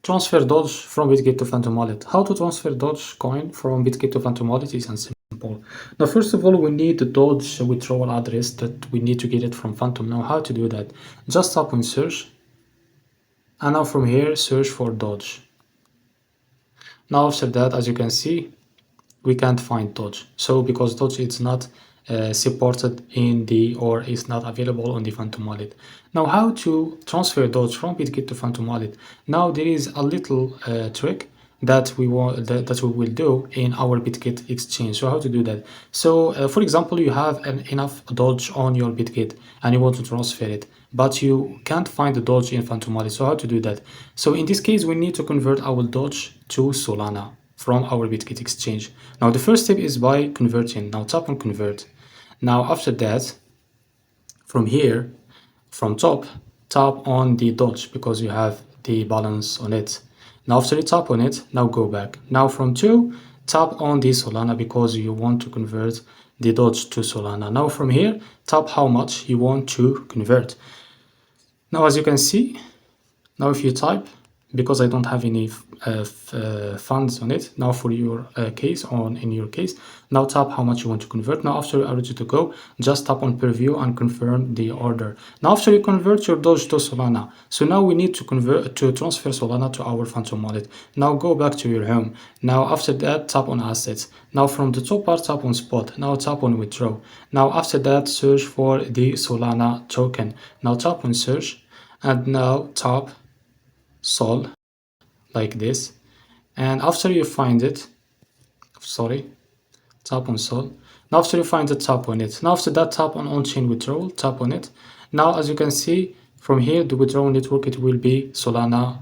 Transfer Doge from Bitget to Phantom Wallet. How to transfer Doge coin from Bitget to Phantom Wallet is simple. Now, first of all, we need the Doge withdrawal address that we need to get it from Phantom. Now, how to do that? Just tap on search, and now from here, search for Doge. Now, after that, as you can see, we can't find Doge. So, because Doge is not supported in the, or is not available on the Phantom Wallet. Now, how to transfer Doge from Bitget to Phantom Wallet? Now, there is a little trick that we want that we will do in our Bitget exchange. So how to do that? So for example, you have enough Doge on your Bitget and you want to transfer it, but you can't find the Doge in Phantom Wallet. So how to do that? So in this case, we need to convert our Doge to Solana from our Bitget exchange. Now the first step is by converting. Now tap on convert. Now after that, from here, from top, tap on the Doge because you have the balance on it. Now after you tap on it, now go back. Now from 2, tap on the Solana because you want to convert the Doge to Solana. Now from here, tap how much you want to convert. Now as you can see, now if you type, because I don't have any funds on it, now for your case, in your case, now tap how much you want to convert. Now after you are ready to go, just tap on preview and confirm the order. Now after you convert your Doge to Solana, so now we need to transfer Solana to our Phantom Wallet. Now go back to your home. Now after that, tap on assets. Now from the top part, tap on spot. Now tap on withdraw. Now after that, search for the Solana token. Now tap on search, and now tap Sol like this, and after you find it, tap on Sol. Now after you find it, tap on it. Now after that, tap on on-chain withdrawal, tap on it. Now as you can see from here, the withdrawal network, it will be Solana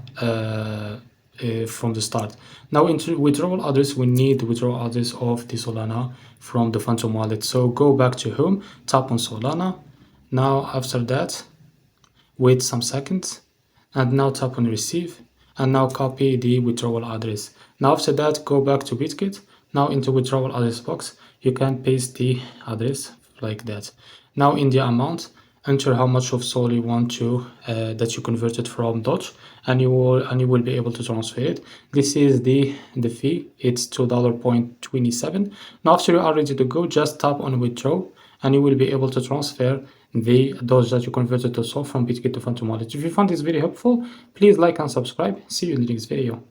from the start. Now into withdrawal address, we need the withdrawal address of the Solana from the Phantom Wallet. So go back to home, tap on Solana. Now after that, wait some seconds, and now tap on receive, and now copy the withdrawal address. Now after that, go back to Bitget. Now into withdrawal address box, you can paste the address like that. Now in the amount, enter how much of Sol you want to that you converted from Doge, and you will be able to transfer it. This is the fee. It's $2.27. Now after you are ready to go, just tap on withdraw, and you will be able to transfer the Doge that you converted to Sol from Bitget to Phantom Wallet. If you found this video helpful, please like and subscribe. See you in the next video.